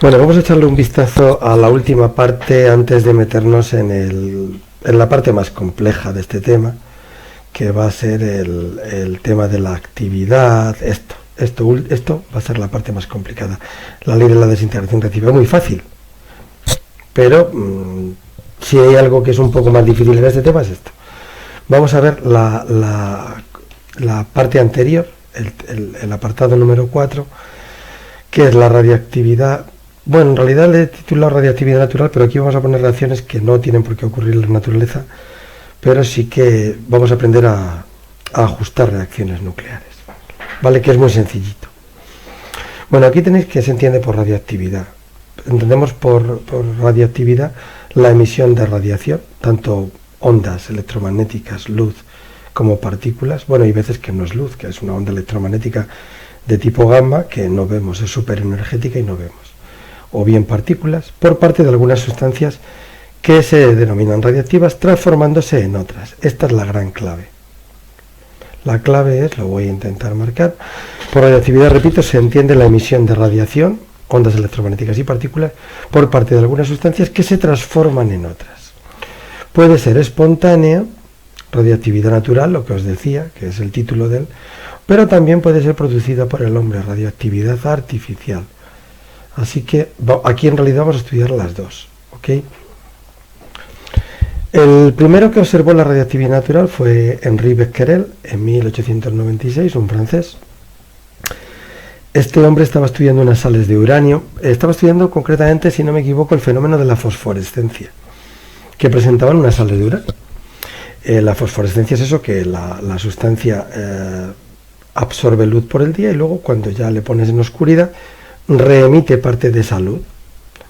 Bueno, vamos a echarle un vistazo a la última parte antes de meternos en la parte más compleja de este tema, que va a ser el tema de la actividad. Esto va a ser la parte más complicada. La ley de la desintegración reactiva es muy fácil, pero si hay algo que es un poco más difícil en este tema es esto. Vamos a ver la parte anterior, el apartado número 4, que es la radioactividad. Bueno, en realidad le he titulado radioactividad natural, pero aquí vamos a poner reacciones que no tienen por qué ocurrir en la naturaleza, pero sí que vamos a aprender a ajustar reacciones nucleares, ¿vale? Que es muy sencillito. Bueno, aquí tenéis que se entiende por radioactividad. Entendemos por radioactividad la emisión de radiación, tanto ondas electromagnéticas, luz, como partículas. Bueno, hay veces que no es luz, que es una onda electromagnética de tipo gamma que no vemos, es superenergética y no vemos. O bien partículas, por parte de algunas sustancias que se denominan radiactivas, transformándose en otras. Esta es la gran clave. La clave es, lo voy a intentar marcar, por radioactividad, repito, se entiende la emisión de radiación, ondas electromagnéticas y partículas, por parte de algunas sustancias que se transforman en otras. Puede ser espontánea, radioactividad natural, lo que os decía, que es el título de él, pero también puede ser producida por el hombre, radioactividad artificial. Así que aquí en realidad vamos a estudiar las dos, ¿ok? El primero que observó la radioactividad natural fue Henri Becquerel en 1896, un francés. Este hombre estaba estudiando unas sales de uranio, estaba estudiando concretamente, si no me equivoco, el fenómeno de la fosforescencia, que presentaban unas sales de uranio. La fosforescencia es eso, que la sustancia absorbe luz por el día y luego cuando ya le pones en oscuridad, reemite parte de esa luz.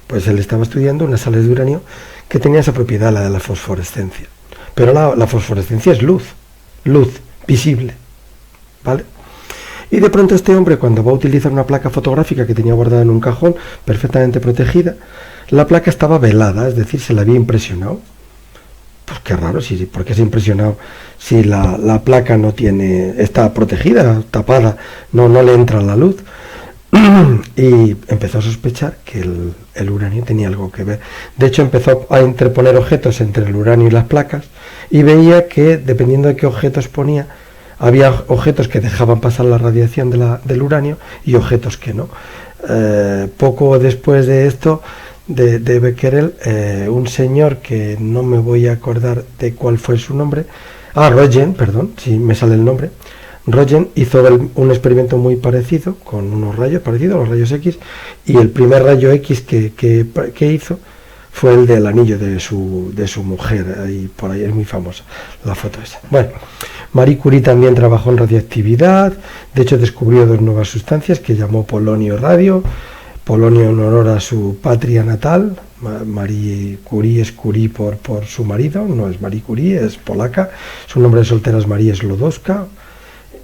Pues él estaba estudiando unas sales de uranio que tenía esa propiedad, la de la fosforescencia. Pero la fosforescencia es luz visible, ¿vale? Y de pronto este hombre, cuando va a utilizar una placa fotográfica que tenía guardada en un cajón, perfectamente protegida, la placa estaba velada, es decir, se la había impresionado. Pues qué raro, ¿por qué se ha impresionado si la placa está protegida, tapada, no le entra la luz? Y empezó a sospechar que el uranio tenía algo que ver. De hecho, empezó a interponer objetos entre el uranio y las placas y veía que, dependiendo de qué objetos ponía, había objetos que dejaban pasar la radiación del uranio y objetos que no. Poco después de esto, de Becquerel, un señor que no me voy a acordar de cuál fue su nombre, Röntgen, perdón, si me sale el nombre, Röntgen hizo un experimento muy parecido, con unos rayos parecidos a los rayos X, y el primer rayo X que hizo fue el del anillo de su mujer, ahí, por ahí es muy famosa la foto esa. Bueno, Marie Curie también trabajó en radioactividad, de hecho descubrió dos nuevas sustancias que llamó polonio radio, polonio en honor a su patria natal. Marie Curie es Curie por su marido, no es Marie Curie, es polaca, su nombre de soltera es María Sklodowska,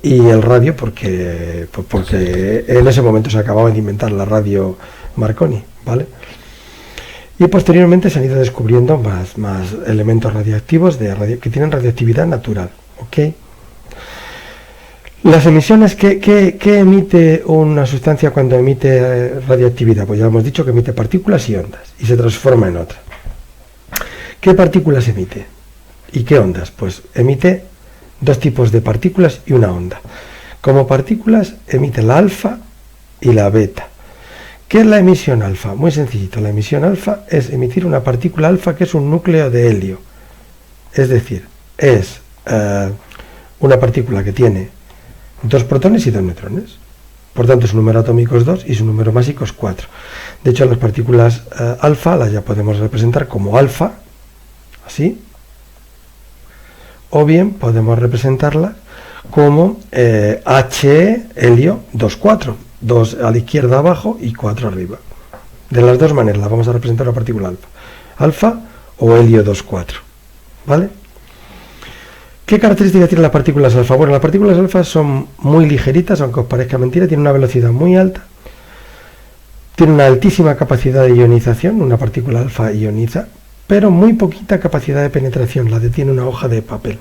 y el radio porque en ese momento se acababa de inventar la radio Marconi, ¿vale? Y posteriormente se han ido descubriendo más elementos radioactivos que tienen radioactividad natural, ¿ok? Las emisiones, ¿qué emite una sustancia cuando emite radioactividad? Pues ya hemos dicho que emite partículas y ondas y se transforma en otra. ¿Qué partículas emite? ¿Y qué ondas? Pues emite dos tipos de partículas y una onda. Como partículas emite la alfa y la beta. ¿Qué es la emisión alfa? Muy sencillito, la emisión alfa es emitir una partícula alfa que es un núcleo de helio. Es decir, es una partícula que tiene dos protones y dos neutrones. Por tanto, su número atómico es 2 y su número másico es 4. De hecho, las partículas alfa las ya podemos representar como alfa, así, o bien podemos representarla como He, helio, 2, 4, 2 a la izquierda abajo y 4 arriba. De las dos maneras la vamos a representar la partícula alfa o helio 2, 4, ¿vale? ¿Qué características tienen las partículas alfa? Bueno, las partículas alfa son muy ligeritas, aunque os parezca mentira, tienen una velocidad muy alta, tienen una altísima capacidad de ionización, una partícula alfa ioniza, pero muy poquita capacidad de penetración, la detiene una hoja de papel.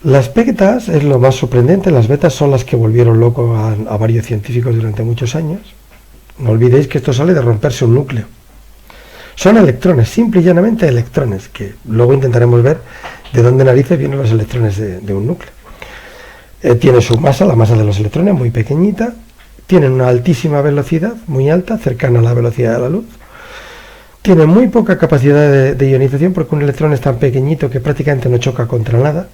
Las betas es lo más sorprendente, las betas son las que volvieron loco a varios científicos durante muchos años, No olvidéis que esto sale de romperse un núcleo. Son electrones, simple y llanamente electrones, que luego intentaremos ver de dónde narices vienen los electrones de un núcleo. Tiene su masa, la masa de los electrones, muy pequeñita. Tienen una altísima velocidad, muy alta, cercana a la velocidad de la luz. Tienen muy poca capacidad de ionización porque un electrón es tan pequeñito que prácticamente no choca contra nada.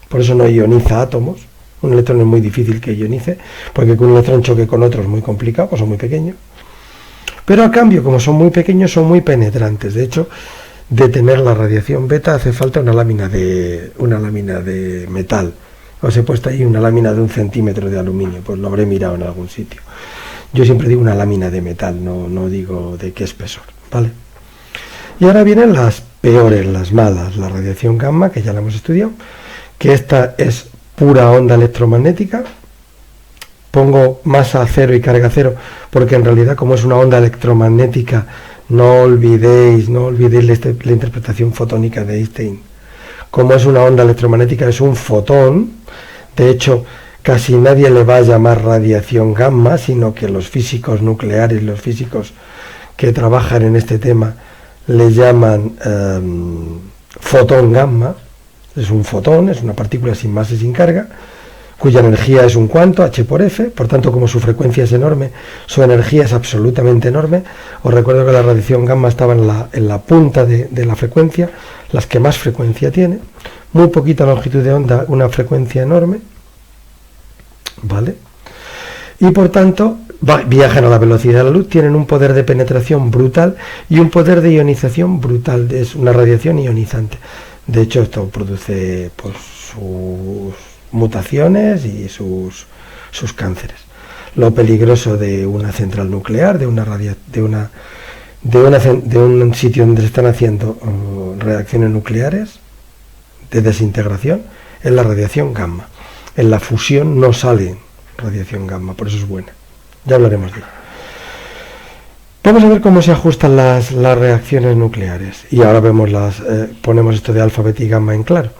Por eso no ioniza átomos. Un electrón es muy difícil que ionice, porque que un electrón choque con otro es muy complicado, pues son muy pequeños. Pero a cambio, como son muy pequeños, son muy penetrantes. De hecho, detener la radiación beta hace falta una lámina de metal. Os he puesto ahí una lámina de 1 centímetro de aluminio, pues lo habré mirado en algún sitio. Yo siempre digo una lámina de metal, no digo de qué espesor, ¿vale? Y ahora vienen las peores, las malas, la radiación gamma, que ya la hemos estudiado, que esta es pura onda electromagnética. Pongo masa cero y carga cero, porque en realidad, como es una onda electromagnética, no olvidéis la interpretación fotónica de Einstein. Como es una onda electromagnética, es un fotón. De hecho, casi nadie le va a llamar radiación gamma, sino que los físicos nucleares, los físicos que trabajan en este tema, le llaman fotón gamma. Es un fotón, es una partícula sin masa y sin carga, cuya energía es un cuanto, h por f. Por tanto, como su frecuencia es enorme, su energía es absolutamente enorme. Os recuerdo que la radiación gamma estaba en la punta de la frecuencia, las que más frecuencia tiene, muy poquita longitud de onda, una frecuencia enorme, ¿vale? Y por tanto, viajan a la velocidad de la luz, tienen un poder de penetración brutal y un poder de ionización brutal, es una radiación ionizante. De hecho, esto produce pues, sus mutaciones y sus cánceres. Lo peligroso de una central nuclear, de un sitio donde se están haciendo reacciones nucleares de desintegración, es la radiación gamma. En la fusión no sale radiación gamma, por eso es buena. Ya hablaremos de ello. Vamos a ver cómo se ajustan las reacciones nucleares. Y ahora ponemos esto de alfa, beta y gamma en claro.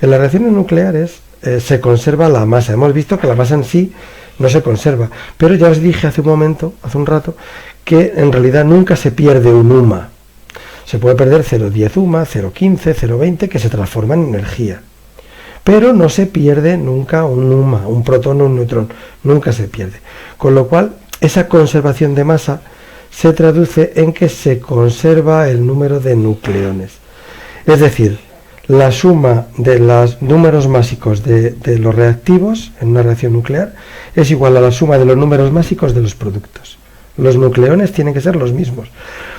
En las reacciones nucleares se conserva la masa. Hemos visto que la masa en sí no se conserva. Pero ya os dije hace un rato, que en realidad nunca se pierde un UMA. Se puede perder 0,10 UMA, 0,15, 0,20, que se transforman en energía. Pero no se pierde nunca un UMA, un protón o un neutrón. Nunca se pierde. Con lo cual, esa conservación de masa se traduce en que se conserva el número de nucleones. Es decir, la suma de los números másicos de los reactivos en una reacción nuclear es igual a la suma de los números másicos de los productos. Los nucleones tienen que ser los mismos.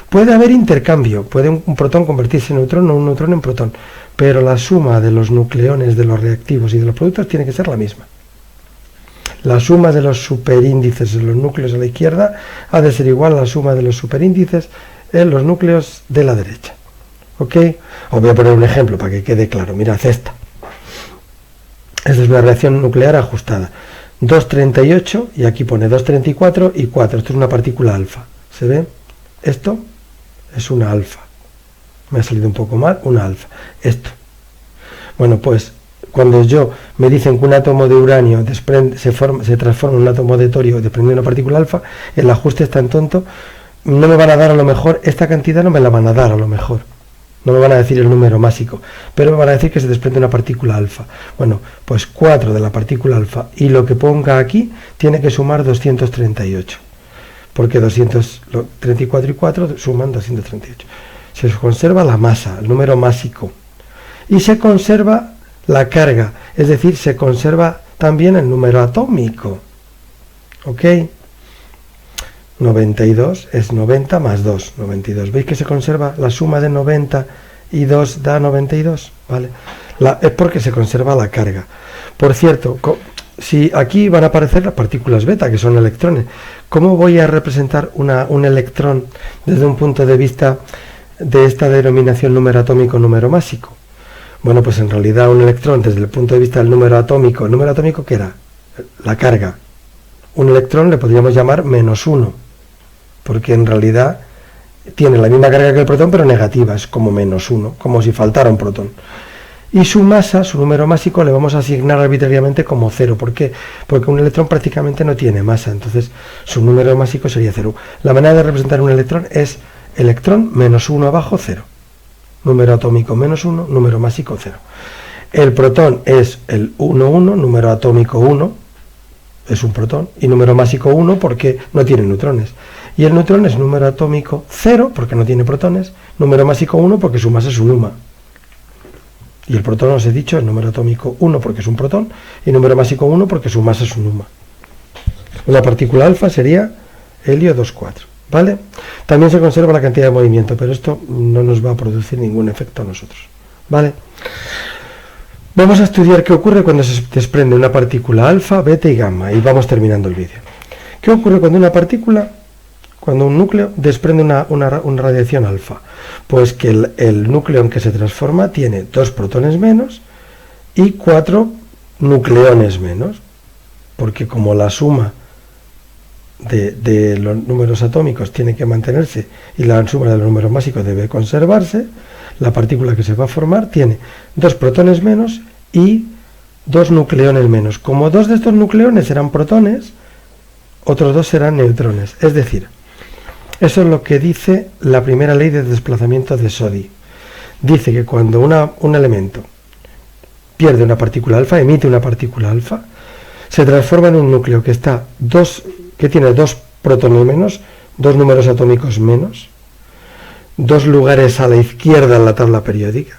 Puede haber intercambio, puede un protón convertirse en neutrón o un neutrón en protón, pero la suma de los nucleones de los reactivos y de los productos tiene que ser la misma. La suma de los superíndices en los núcleos a la izquierda ha de ser igual a la suma de los superíndices en los núcleos de la derecha. ¿Ok? Os voy a poner un ejemplo para que quede claro. Mirad esta. Esta es una reacción nuclear ajustada. 2,38 y aquí pone 2,34 y 4. Esto es una partícula alfa. ¿Se ve? Esto es una alfa. Me ha salido un poco mal, una alfa. Esto. Bueno, pues cuando me dicen que un átomo de uranio se transforma en un átomo de torio desprendiendo una partícula alfa, el ajuste es tan tonto, no me van a dar a lo mejor, esta cantidad no me la van a dar a lo mejor. No me van a decir el número másico, pero me van a decir que se desprende una partícula alfa. Bueno, pues 4 de la partícula alfa y lo que ponga aquí tiene que sumar 238. Porque 234 y 4 suman 238. Se conserva la masa, el número másico. Y se conserva la carga, es decir, se conserva también el número atómico. ¿Ok? 92 es 90 más 2, 92. ¿Veis que se conserva la suma de 90 y 2 da 92? ¿Vale? Es porque se conserva la carga. Por cierto, si aquí van a aparecer las partículas beta, que son electrones, ¿cómo voy a representar un electrón desde un punto de vista de esta denominación número atómico, número másico? Bueno, pues en realidad un electrón desde el punto de vista del número atómico, ¿el número atómico qué era? La carga. Un electrón le podríamos llamar -1, porque en realidad tiene la misma carga que el protón, pero negativa, es como -1, como si faltara un protón. y su masa, su número másico, le vamos a asignar arbitrariamente como 0. ¿Por qué? Porque un electrón prácticamente no tiene masa, entonces su número másico sería 0. La manera de representar un electrón es electrón menos 1 abajo 0. Número atómico menos 1, número másico 0. El protón es el 1, 1, número atómico 1, es un protón, y número másico 1 porque no tiene neutrones. Y el neutrón es número atómico 0 porque no tiene protones, número másico 1 porque su masa es un numa. Y el protón, os he dicho, es número atómico 1 porque es un protón, y número másico 1 porque su masa es un numa. Una partícula alfa sería helio 2,4, ¿vale? También se conserva la cantidad de movimiento, pero esto no nos va a producir ningún efecto a nosotros, ¿vale? Vamos a estudiar qué ocurre cuando se desprende una partícula alfa, beta y gamma, y vamos terminando el vídeo. ¿Qué ocurre cuando una partícula, cuando un núcleo desprende una radiación alfa? Pues que el núcleo en que se transforma tiene 2 protones menos y 4 nucleones menos, porque como la suma de los números atómicos tiene que mantenerse y la suma de los números máxicos debe conservarse, la partícula que se va a formar tiene 2 protones menos y 2 nucleones menos. Como 2 de estos nucleones serán protones, otros 2 serán neutrones. Es decir, eso es lo que dice la primera ley de desplazamiento de Soddy. Dice que cuando un elemento pierde una partícula alfa, emite una partícula alfa, se transforma en un núcleo que tiene 2 protones menos, 2 números atómicos menos, 2 lugares a la izquierda en la tabla periódica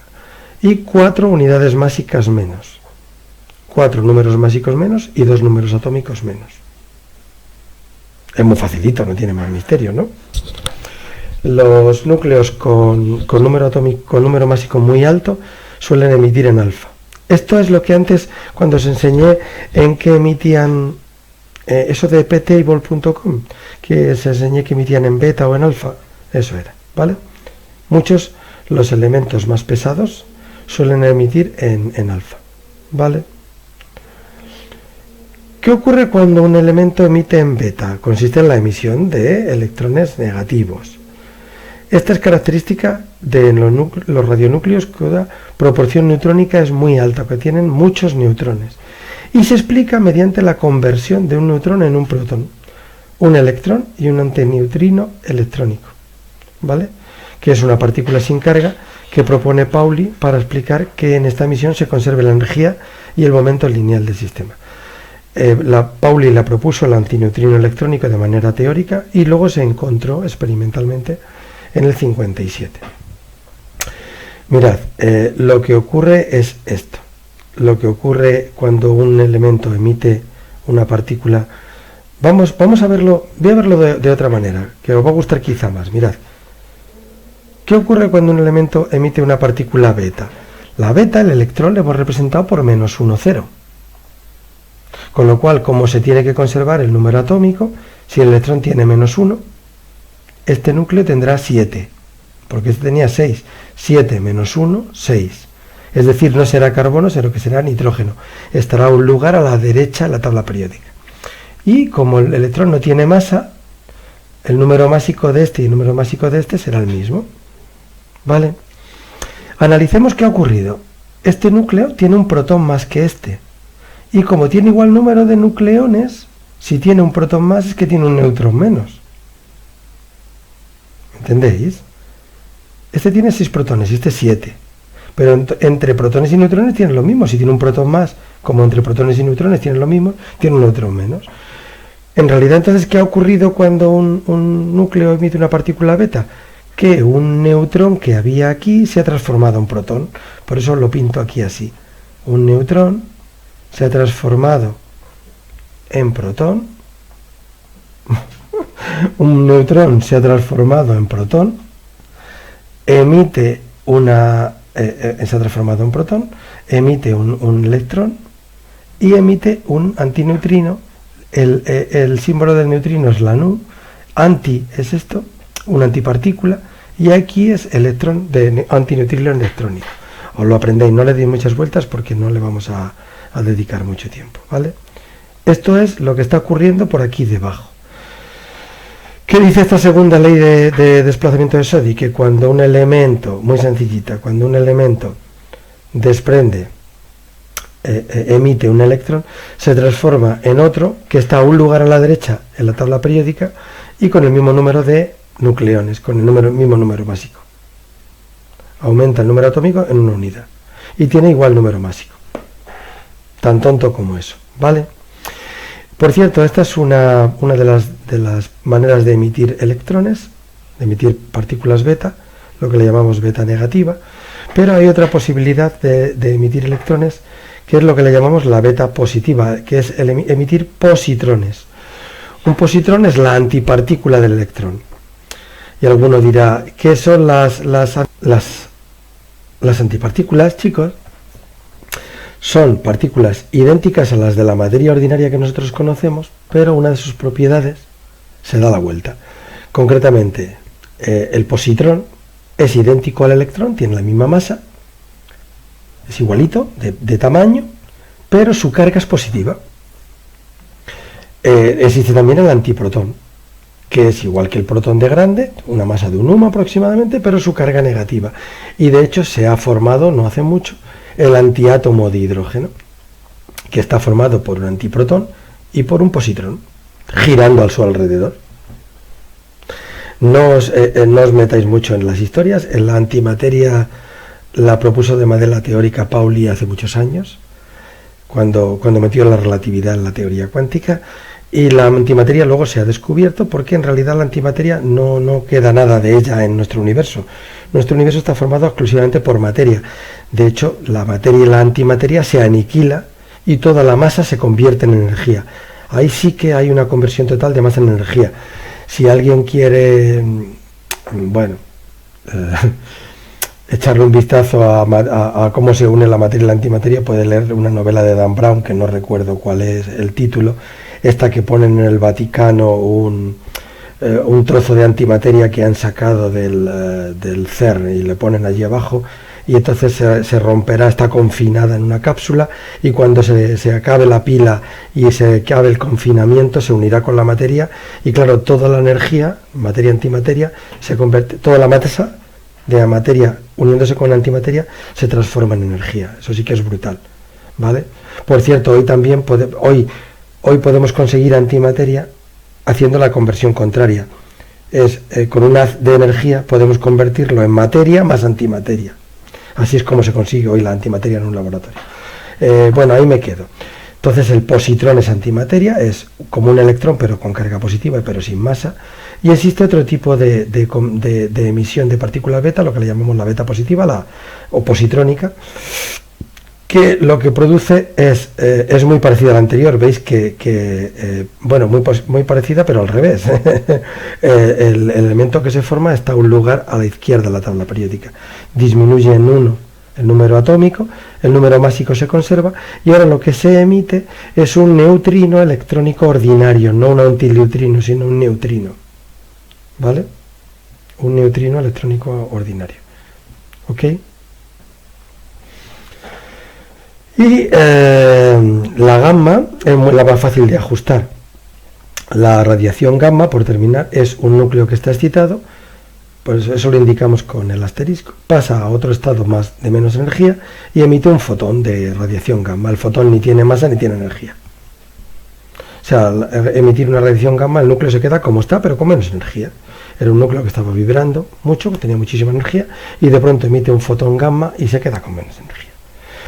y 4 unidades másicas menos. 4 números másicos menos y 2 números atómicos menos. Es muy facilito, no tiene más misterio, ¿no? Los núcleos con número másico muy alto suelen emitir en alfa. Esto es lo que antes, cuando os enseñé en que emitían eso de ptable.com, que os enseñé que emitían en beta o en alfa, eso era, ¿vale? Muchos, los elementos más pesados, suelen emitir en alfa, ¿vale? ¿Qué ocurre cuando un elemento emite en beta? Consiste en la emisión de electrones negativos. Esta es característica de los radionúcleos cuya proporción neutrónica es muy alta, que tienen muchos neutrones. Y se explica mediante la conversión de un neutrón en un protón, un electrón y un antineutrino electrónico, ¿vale? Que es una partícula sin carga que propone Pauli para explicar que en esta emisión se conserve la energía y el momento lineal del sistema. Pauli la propuso el antineutrino electrónico de manera teórica y luego se encontró experimentalmente en el 57. Mirad, lo que ocurre es esto. Lo que ocurre cuando un elemento emite una partícula. Vamos a verlo, voy a verlo de otra manera, que os va a gustar quizá más. Mirad, ¿qué ocurre cuando un elemento emite una partícula beta? La beta, el electrón, le hemos representado por menos 1, 0. Con lo cual, como se tiene que conservar el número atómico, si el electrón tiene menos 1, este núcleo tendrá 7, porque este tenía 6. 7 menos 1, 6. Es decir, no será carbono, sino que será nitrógeno. Estará un lugar a la derecha en la tabla periódica. Y como el electrón no tiene masa, el número másico de este y el número másico de este será el mismo. ¿Vale? Analicemos qué ha ocurrido. Este núcleo tiene un protón más que este. Y como tiene igual número de nucleones, si tiene un protón más es que tiene un neutrón menos. ¿Entendéis? Este tiene 6 protones y este 7. Pero entre protones y neutrones tiene lo mismo. Si tiene un protón más, como entre protones y neutrones tiene lo mismo, tiene un neutrón menos. En realidad, entonces, ¿qué ha ocurrido cuando un núcleo emite una partícula beta? Que un neutrón que había aquí se ha transformado en protón. Por eso lo pinto aquí así. Un neutrón se ha transformado en protón. Un neutrón se ha transformado en protón. Emite se ha transformado en protón, emite un electrón y emite un antineutrino. El símbolo del neutrino es la nu, anti es esto, una antipartícula, y aquí es electrón de antineutrino electrónico. Os lo aprendéis, no le deis muchas vueltas porque no le vamos a dedicar mucho tiempo, ¿vale? Esto es lo que está ocurriendo por aquí debajo. ¿Qué dice esta segunda ley de desplazamiento de Soddy? Que cuando un elemento, muy sencillita, cuando un elemento desprende, emite un electrón, se transforma en otro que está a un lugar a la derecha en la tabla periódica y con el mismo número de nucleones, con el mismo número másico. Aumenta el número atómico en una unidad y tiene igual número másico. Tan tonto como eso, ¿vale? Por cierto, esta es una de las maneras de emitir electrones, de emitir partículas beta, lo que le llamamos beta negativa, pero hay otra posibilidad de emitir electrones, que es lo que le llamamos la beta positiva, que es emitir positrones. Un positrón es la antipartícula del electrón. Y alguno dirá, ¿qué son las antipartículas, chicos? Son partículas idénticas a las de la materia ordinaria que nosotros conocemos, pero una de sus propiedades se da la vuelta. Concretamente, el positrón es idéntico al electrón, tiene la misma masa, es igualito de tamaño, pero su carga es positiva. Existe también el antiprotón, que es igual que el protón de grande, una masa de 1 aproximadamente, pero su carga negativa. Y de hecho se ha formado, no hace mucho, el antiátomo de hidrógeno, que está formado por un antiprotón y por un positrón, girando a su alrededor. No os metáis mucho en las historias. En la antimateria la propuso de manera teórica Pauli hace muchos años, cuando metió la relatividad en la teoría cuántica, y la antimateria luego se ha descubierto porque en realidad la antimateria no queda nada de ella en nuestro universo. Nuestro universo está formado exclusivamente por materia. De hecho, la materia y la antimateria se aniquila y toda la masa se convierte en energía. Ahí sí que hay una conversión total de masa en energía. Si alguien quiere, echarle un vistazo a cómo se une la materia y la antimateria, puede leer una novela de Dan Brown, que no recuerdo cuál es el título, esta que ponen en el Vaticano un trozo de antimateria que han sacado del CERN y le ponen allí abajo, y entonces se romperá, está confinada en una cápsula, y cuando se acabe la pila y se acabe el confinamiento se unirá con la materia, y claro, toda la energía, materia antimateria, se convierte, toda la masa de la materia uniéndose con la antimateria se transforma en energía. Eso sí que es brutal, ¿vale? Por cierto, hoy podemos conseguir antimateria haciendo la conversión contraria. Con un haz de energía podemos convertirlo en materia más antimateria. Así es como se consigue hoy la antimateria en un laboratorio. Ahí me quedo. Entonces el positrón es antimateria, es como un electrón pero con carga positiva pero sin masa. Y existe otro tipo de emisión de partículas beta, lo que le llamamos la beta positiva, o positrónica, que lo que produce es muy parecida a la anterior. Veis muy parecida, pero al revés. El elemento que se forma está a un lugar a la izquierda de la tabla periódica. Disminuye en 1 el número atómico, el número másico se conserva, y ahora lo que se emite es un neutrino electrónico ordinario, no un antineutrino, sino un neutrino. ¿Vale? Un neutrino electrónico ordinario. ¿Ok? Y la gamma es la más fácil de ajustar. La radiación gamma, por terminar, es un núcleo que está excitado, pues eso lo indicamos con el asterisco, pasa a otro estado de menos energía y emite un fotón de radiación gamma. El fotón ni tiene masa ni tiene energía. O sea, al emitir una radiación gamma, el núcleo se queda como está, pero con menos energía. Era un núcleo que estaba vibrando mucho, que tenía muchísima energía, y de pronto emite un fotón gamma y se queda con menos energía.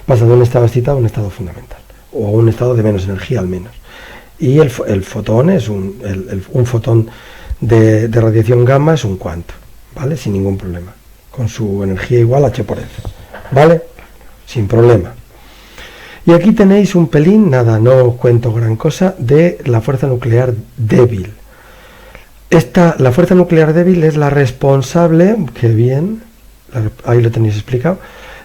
Pasa de un estado excitado a un estado fundamental, o a un estado de menos energía al menos. Y el fotón es un fotón de radiación gamma, es un cuanto, ¿vale? Sin ningún problema, con su energía igual a H por F, ¿vale? Sin problema. Y aquí tenéis un pelín, no cuento gran cosa, de la fuerza nuclear débil. La fuerza nuclear débil es la responsable, ahí lo tenéis explicado,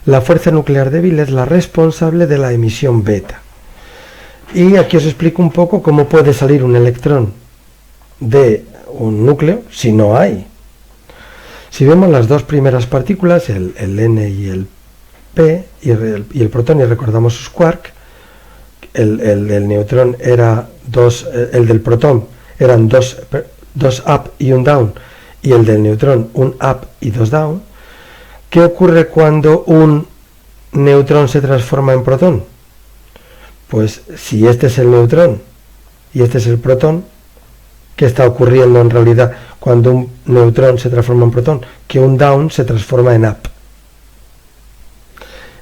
la fuerza nuclear débil es la responsable de la emisión beta. Y aquí os explico un poco cómo puede salir un electrón de un núcleo si no hay. Si vemos las dos primeras partículas, el N y el P, y el protón, y recordamos sus quark, el del neutrón era el del protón eran dos up y un down, y el del neutrón un up y dos down. ¿Qué ocurre cuando un neutrón se transforma en protón? Pues si este es el neutrón y este es el protón, ¿qué está ocurriendo en realidad cuando un neutrón se transforma en protón? Que un down se transforma en up.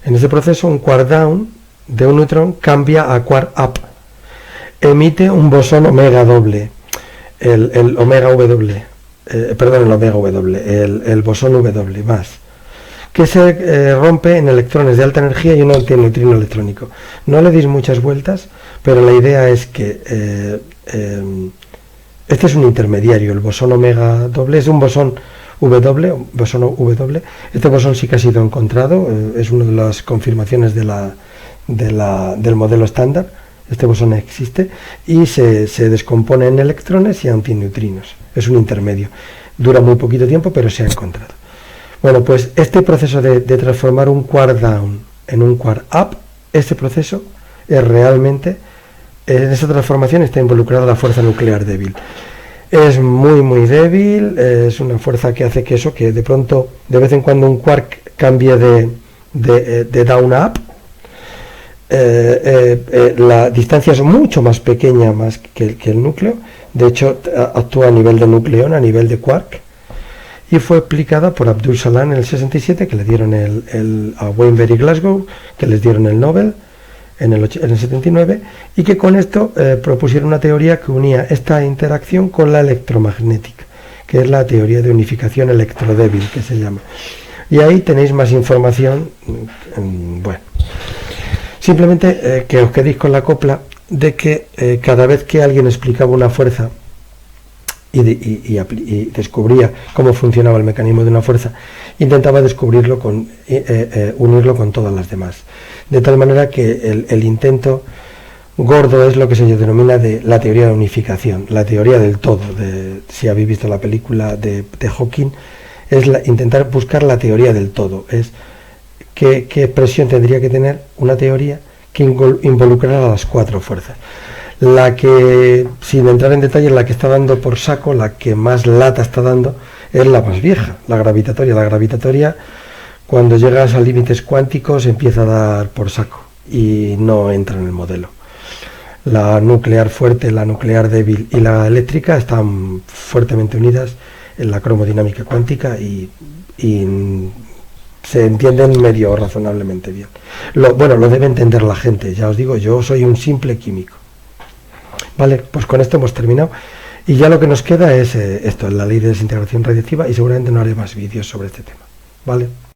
En ese proceso, un quark down de un neutrón cambia a quark up. Emite un bosón omega doble, el omega W, el bosón W más, que se rompe en electrones de alta energía y un antineutrino electrónico. No le deis muchas vueltas, pero la idea es que este es un intermediario, el bosón omega doble es un bosón W. Este bosón sí que ha sido encontrado, es una de las confirmaciones del modelo estándar. Este bosón existe y se descompone en electrones y antineutrinos. Es un intermedio. Dura muy poquito tiempo, pero se ha encontrado. Bueno, pues este proceso de transformar un quark down en un quark up, este proceso es realmente, en esa transformación está involucrada la fuerza nuclear débil. Es muy débil, es una fuerza que hace que de pronto, de vez en cuando, un quark cambie de down a up. La distancia es mucho más pequeña que el núcleo, de hecho actúa a nivel de nucleón, a nivel de quark, y fue explicada por Abdul Salam en el 67, que le dieron a Weinberg y Glasgow, que les dieron el Nobel en el 79, y que con esto propusieron una teoría que unía esta interacción con la electromagnética, que es la teoría de unificación electrodébil, que se llama. Y ahí tenéis más información. Bueno, simplemente que os quedéis con la copla de que cada vez que alguien explicaba una fuerza y descubría cómo funcionaba el mecanismo de una fuerza, intentaba descubrirlo unirlo con todas las demás. De tal manera que el intento gordo es lo que se denomina de la teoría de unificación, la teoría del todo. Si habéis visto la película de Hawking, es intentar buscar la teoría del todo. Es qué expresión tendría que tener una teoría que involucrara a las cuatro fuerzas. La que, sin entrar en detalle, la que está dando por saco, la que más lata está dando, es la más vieja, la gravitatoria. La gravitatoria, cuando llegas a límites cuánticos, empieza a dar por saco y no entra en el modelo. La nuclear fuerte, la nuclear débil y la eléctrica están fuertemente unidas en la cromodinámica cuántica y se entienden medio razonablemente bien. Lo debe entender la gente, ya os digo, yo soy un simple químico. Vale, pues con esto hemos terminado y ya lo que nos queda es la ley de desintegración radiactiva, y seguramente no haré más vídeos sobre este tema. Vale.